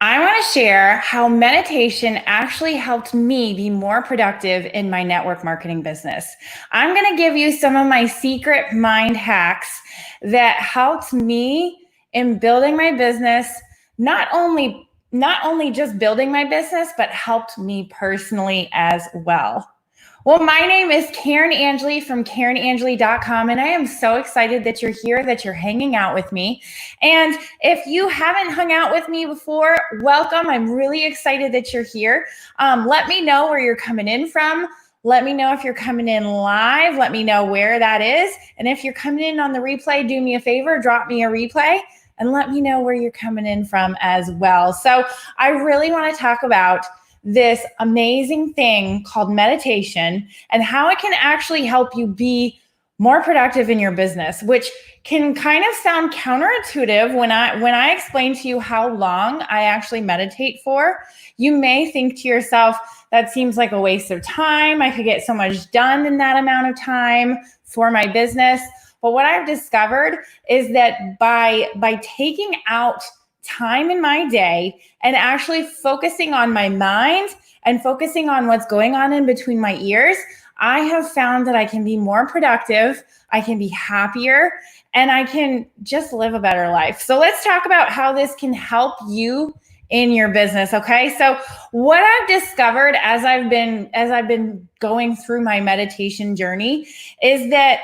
I want to share how meditation actually helped me be more productive in my network marketing business. I'm going to give you some of my secret mind hacks that helped me in building my business, not only just building my business, but helped me personally as well. Well, my name is Karen Angeli from KarenAngeli.com, and I am so excited that you're here, that you're hanging out with me. And if you haven't hung out with me before, welcome. I'm really excited that you're here. Let me know where you're coming in from. Let me know if you're coming in live. Let me know where that is. And if you're coming in on the replay, do me a favor, drop me a replay and let me know where you're coming in from as well. So I really want to talk about this amazing thing called meditation and how it can actually help you be more productive in your business, which can kind of sound counterintuitive when I explain to you how long I actually meditate for. You may think to yourself, that seems like a waste of time. I could get so much done in that amount of time for my business. But what I've discovered is that by taking out time in my day and actually focusing on my mind and focusing on what's going on in between my ears, I have found that I can be more productive, I can be happier, and I can just live a better life. So let's talk about how this can help you in your business, okay? So what I've discovered as I've been going through my meditation journey is that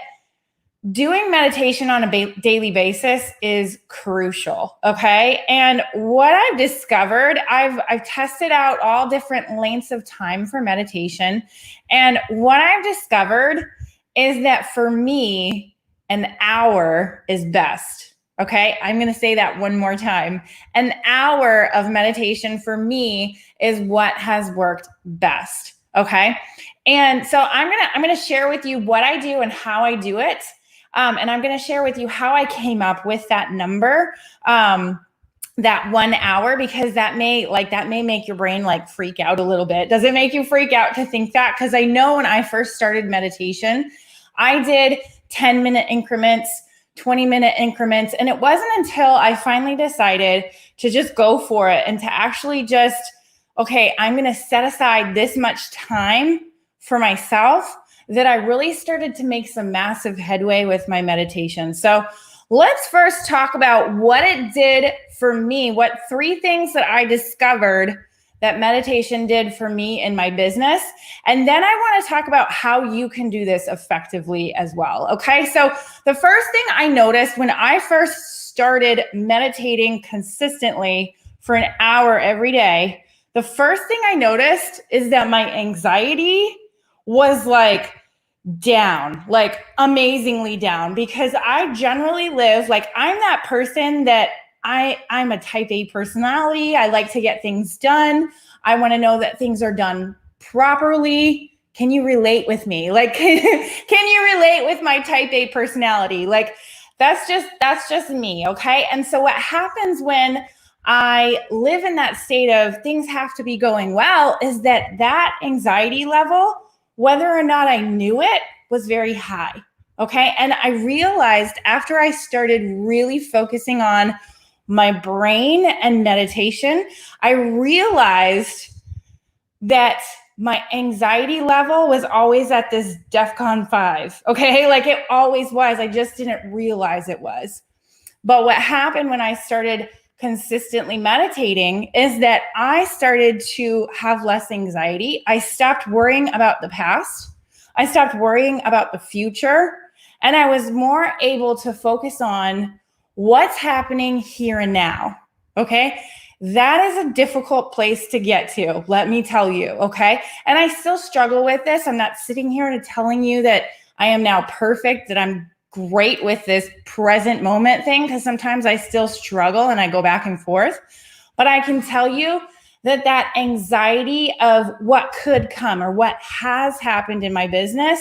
doing meditation on a daily basis is crucial, okay? And what I've discovered, I've tested out all different lengths of time for meditation. And what I've discovered is that for me, an hour is best, okay? I'm gonna say that one more time. An hour of meditation for me is what has worked best, okay? And so I'm gonna share with you what I do and how I do it. And I'm going to share with you how I came up with that number, that 1 hour, because that may make your brain freak out a little bit. Does it make you freak out to think that? Because I know when I first started meditation, I did 10-minute increments, 20-minute increments. And it wasn't until I finally decided to just go for it and to actually just, okay, I'm going to set aside this much time for myself, that I really started to make some massive headway with my meditation. So let's first talk about what it did for me, what 3 things that I discovered that meditation did for me in my business. And then I want to talk about how you can do this effectively as well. Okay, so the first thing I noticed when I first started meditating consistently for an hour every day, the first thing I noticed is that my anxiety was down, amazingly down, because I generally live, I'm that person that I'm a type A personality. I like to get things done. I want to know that things are done properly. Can you relate with me? Can you relate with my type A personality? That's just me. Okay. And so what happens when I live in that state of things have to be going well is that anxiety level, whether or not I knew it, was very high, okay? And I realized after I started really focusing on my brain and meditation, I realized that my anxiety level was always at this DEFCON 5, okay? It always was. I just didn't realize it was. But what happened when I started consistently meditating is that I started to have less anxiety. I stopped worrying about the past. I stopped worrying about the future. And I was more able to focus on what's happening here and now. Okay. That is a difficult place to get to, let me tell you. Okay. And I still struggle with this. I'm not sitting here and telling you that I am now perfect, that I'm great with this present moment thing, because sometimes I still struggle and I go back and forth. But I can tell you that anxiety of what could come or what has happened in my business,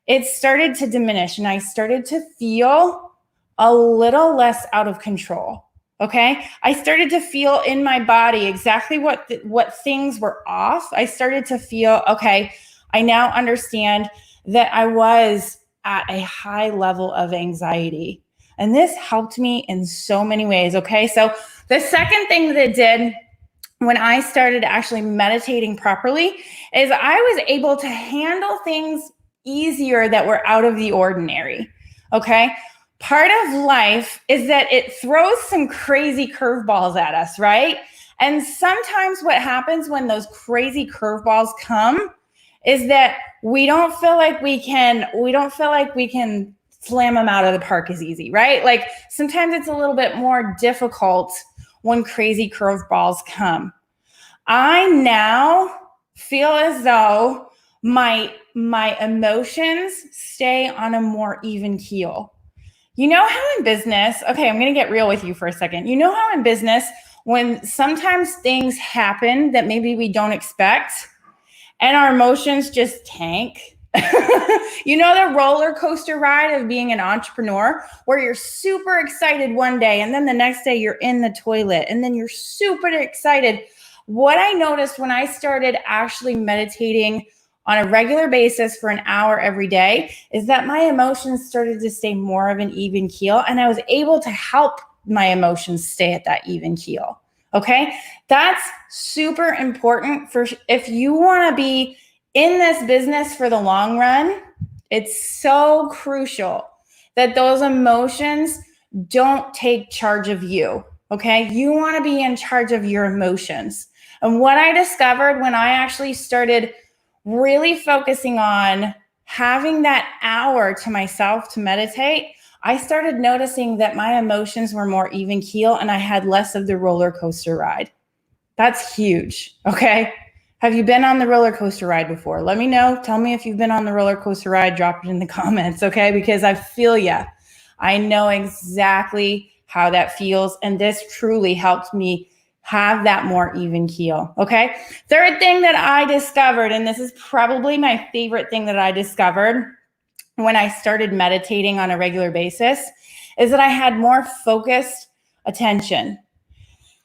it started to diminish and I started to feel a little less out of control. Okay. I started to feel in my body exactly what things were off. I started to feel, okay, I now understand that I was at a high level of anxiety. And this helped me in so many ways, okay? So the second thing that it did when I started actually meditating properly is I was able to handle things easier that were out of the ordinary. Okay. Part of life is that it throws some crazy curveballs at us, right? And sometimes what happens when those crazy curveballs come is that we don't feel like we can slam them out of the park as easy, right? Like sometimes it's a little bit more difficult when crazy curveballs come. I now feel as though my emotions stay on a more even keel. You know how in business, okay, I'm going to get real with you for a second. You know how in business, when sometimes things happen that maybe we don't expect and our emotions just tank? You know the roller coaster ride of being an entrepreneur where you're super excited one day and then the next day you're in the toilet and then you're super excited. What I noticed when I started actually meditating on a regular basis for an hour every day is that my emotions started to stay more of an even keel, and I was able to help my emotions stay at that even keel. Okay. That's super important for if you want to be in this business for the long run. It's so crucial that those emotions don't take charge of you. Okay. You want to be in charge of your emotions. And what I discovered when I actually started really focusing on having that hour to myself to meditate, I started noticing that my emotions were more even keel and I had less of the roller coaster ride. That's huge. Okay. Have you been on the roller coaster ride before? Let me know. Tell me if you've been on the roller coaster ride. Drop it in the comments. Okay. Because I feel ya. I know exactly how that feels. And this truly helped me have that more even keel. Okay. Third thing that I discovered, and this is probably my favorite thing that I discovered when I started meditating on a regular basis, is that I had more focused attention.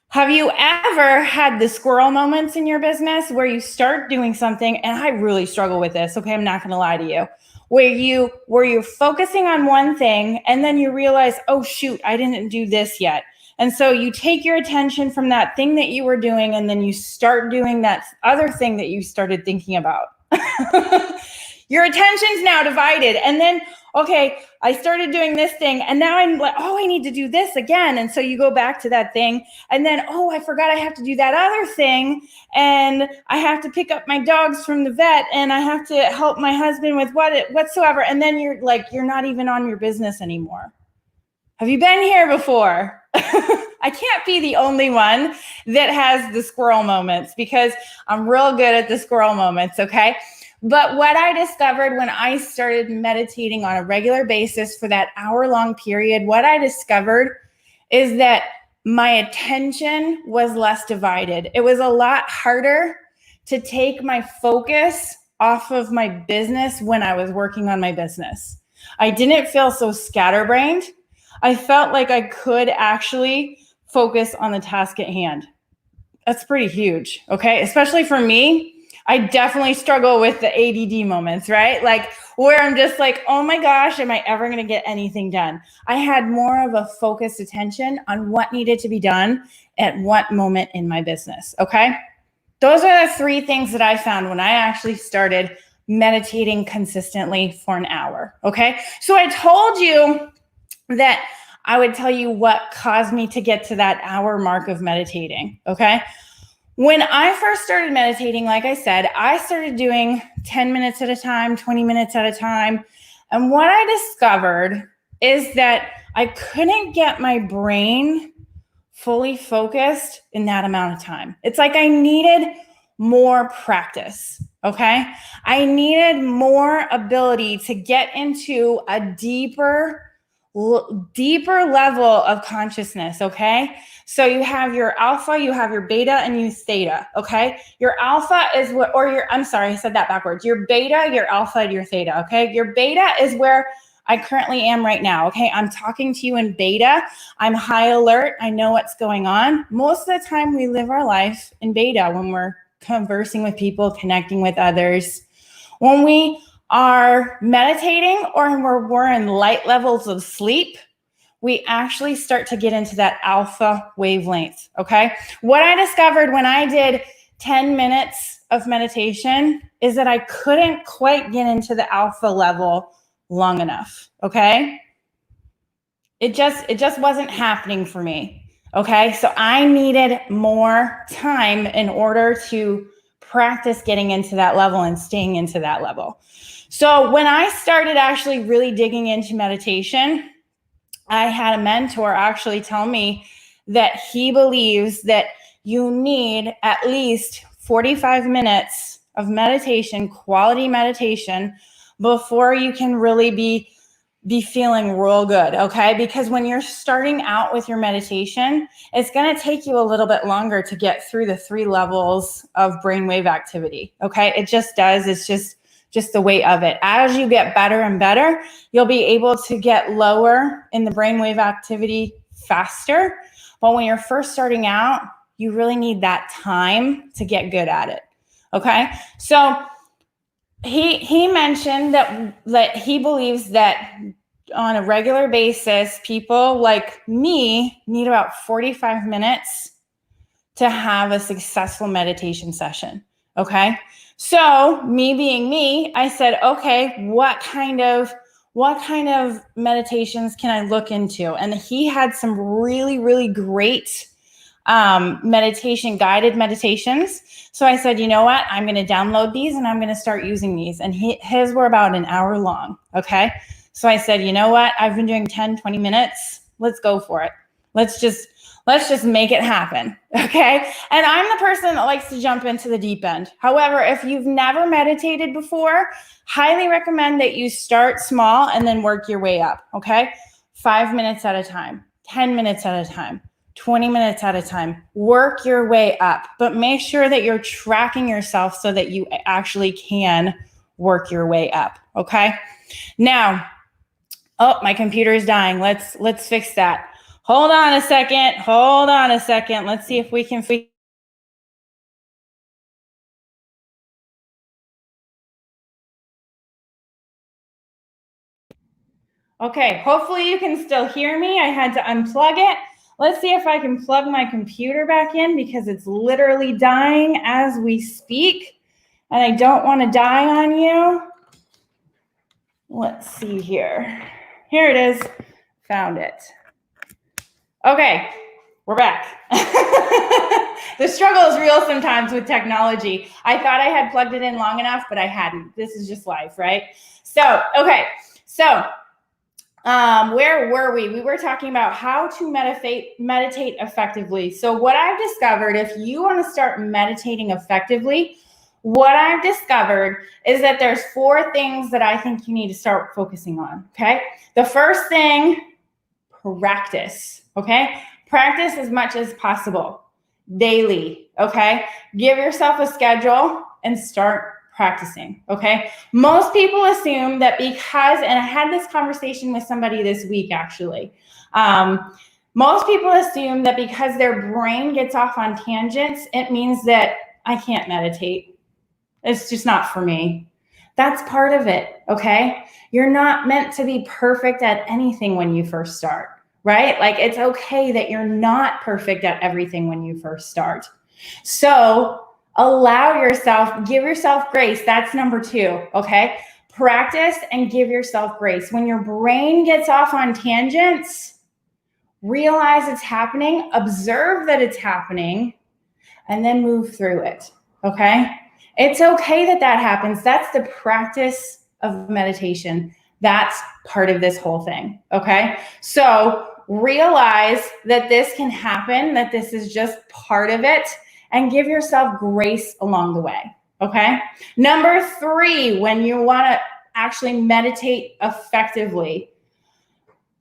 Have you ever had the squirrel moments in your business where you start doing something, and I really struggle with this, okay, I'm not going to lie to you, where you're focusing on one thing and then you realize, oh shoot, I didn't do this yet. And so you take your attention from that thing that you were doing and then you start doing that other thing that you started thinking about. Your attention's now divided. And then, okay, I started doing this thing and now I'm like, oh, I need to do this again. And so you go back to that thing and then, oh, I forgot I have to do that other thing. And I have to pick up my dogs from the vet and I have to help my husband with whatsoever. And then you're like, you're not even on your business anymore. Have you been here before? I can't be the only one that has the squirrel moments because I'm real good at the squirrel moments, okay? But what I discovered when I started meditating on a regular basis for that hour-long period, what I discovered is that my attention was less divided. It was a lot harder to take my focus off of my business when I was working on my business. I didn't feel so scatterbrained. I felt like I could actually focus on the task at hand. That's pretty huge, okay? Especially for me, I definitely struggle with the ADD moments, right? Like where I'm just like, oh my gosh, am I ever going to get anything done? I had more of a focused attention on what needed to be done at what moment in my business, okay? Those are the three things that I found when I actually started meditating consistently for an hour, okay? So I told you that I would tell you what caused me to get to that hour mark of meditating, okay? When I first started meditating, like I said, I started doing 10 minutes at a time, 20 minutes at a time. And what I discovered is that I couldn't get my brain fully focused in that amount of time. It's like I needed more practice, okay? I needed more ability to get into a deeper level of consciousness, okay? So you have your alpha, you have your beta, and your theta, okay? Your alpha is what, I'm sorry, I said that backwards. Your beta, your alpha, and your theta, okay? Your beta is where I currently am right now, okay? I'm talking to you in beta. I'm high alert. I know what's going on. Most of the time we live our life in beta when we're conversing with people, connecting with others. When we are meditating or we're in light levels of sleep, we actually start to get into that alpha wavelength, okay? What I discovered when I did 10 minutes of meditation is that I couldn't quite get into the alpha level long enough, okay? It just wasn't happening for me, okay? So I needed more time in order to practice getting into that level and staying into that level. So when I started actually really digging into meditation, I had a mentor actually tell me that he believes that you need at least 45 minutes of meditation, quality meditation, before you can really be feeling real good, okay? Because when you're starting out with your meditation, it's going to take you a little bit longer to get through the 3 levels of brainwave activity, okay? It just does. It's just the way of it. As you get better and better, you'll be able to get lower in the brainwave activity faster. But when you're first starting out, you really need that time to get good at it, okay? So he mentioned that he believes that on a regular basis, people like me need about 45 minutes to have a successful meditation session, okay? So me being me, I said, okay, what kind of meditations can I look into? And he had some really, really great guided meditations. So I said, you know what? I'm going to download these and I'm going to start using these. And his were about an hour long. Okay. So I said, you know what? I've been doing 10, 20 minutes. Let's go for it. Let's just make it happen. Okay. And I'm the person that likes to jump into the deep end. However, if you've never meditated before, highly recommend that you start small and then work your way up. Okay. 5 minutes at a time, 10 minutes at a time, 20 minutes at a time. Work your way up, but make sure that you're tracking yourself so that you actually can work your way up. Okay. Now, oh, my computer is dying. Let's fix that. Hold on a second. Let's see if we can fix. Okay, hopefully you can still hear me. I had to unplug it. Let's see if I can plug my computer back in because it's literally dying as we speak. And I don't want to die on you. Let's see here. Here it is. Found it. Okay, we're back. The struggle is real sometimes with technology. I thought I had plugged it in long enough, but I hadn't. This is just life, right? So, okay. So, where were we? We were talking about how to meditate effectively. So what I've discovered, if you want to start meditating effectively, what I've discovered is that there's 4 things that I think you need to start focusing on, okay? The first thing, practice, okay? Practice as much as possible, daily, okay? Give yourself a schedule and start practicing, okay? Most people assume that because, and I had this conversation with somebody this week actually, most people assume that because their brain gets off on tangents, it means that I can't meditate. It's just not for me. That's part of it, okay? You're not meant to be perfect at anything when you first start, right? Like it's okay that you're not perfect at everything when you first start. So allow yourself, give yourself grace. That's number 2, okay? Practice and give yourself grace. When your brain gets off on tangents, realize it's happening, observe that it's happening, and then move through it, okay? It's okay that that happens. That's the practice of meditation. That's part of this whole thing, okay? So realize that this can happen, that this is just part of it, and give yourself grace along the way, okay? Number 3, when you want to actually meditate effectively,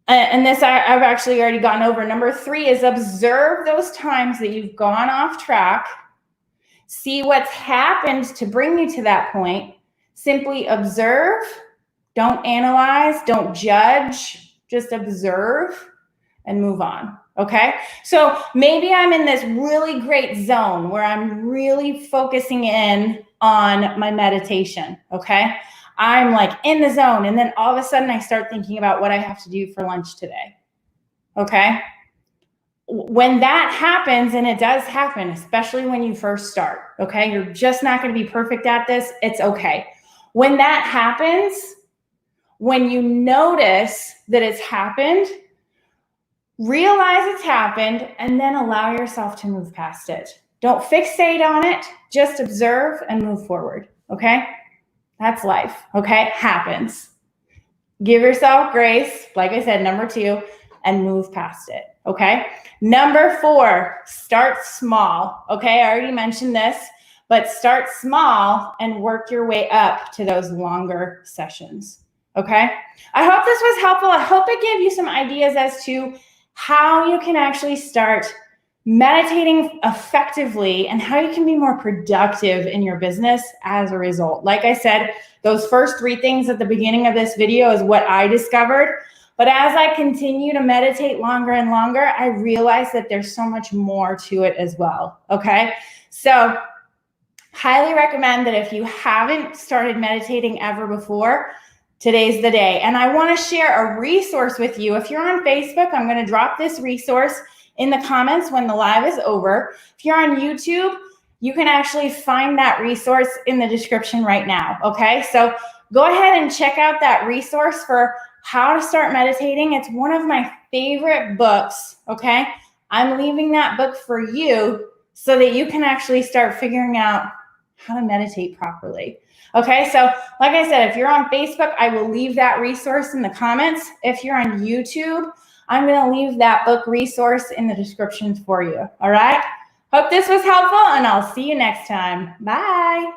and this I've actually already gone over. Number 3 is observe those times that you've gone off track. See what's happened to bring you to that point. Simply observe. Don't analyze. Don't judge. Just observe and move on. Okay. So maybe I'm in this really great zone where I'm really focusing in on my meditation. Okay. I'm like in the zone. And then all of a sudden I start thinking about what I have to do for lunch today. okay? When that happens, and it does happen, especially when you first start, okay? You're just not going to be perfect at this. It's okay. When that happens, when you notice that it's happened, realize it's happened, and then allow yourself to move past it. Don't fixate on it. Just observe and move forward, okay? That's life, okay? Happens. Give yourself grace, like I said, number 2, and move past it, okay? Number 4, start small, okay? I already mentioned this, but start small and work your way up to those longer sessions, okay? I hope this was helpful. I hope it gave you some ideas as to how you can actually start meditating effectively and how you can be more productive in your business as a result. Like I said, those first 3 things at the beginning of this video is what I discovered. But as I continue to meditate longer and longer, I realize that there's so much more to it as well, okay? So highly recommend that if you haven't started meditating ever before, today's the day. And I want to share a resource with you. If you're on Facebook, I'm going to drop this resource in the comments when the live is over. If you're on YouTube, you can actually find that resource in the description right now, okay? So go ahead and check out that resource for how to start meditating. It's one of my favorite books, okay? I'm leaving that book for you so that you can actually start figuring out how to meditate properly. Okay, so like I said, if you're on Facebook, I will leave that resource in the comments. If you're on YouTube, I'm going to leave that book resource in the description for you. All right? Hope this was helpful, and I'll see you next time. Bye.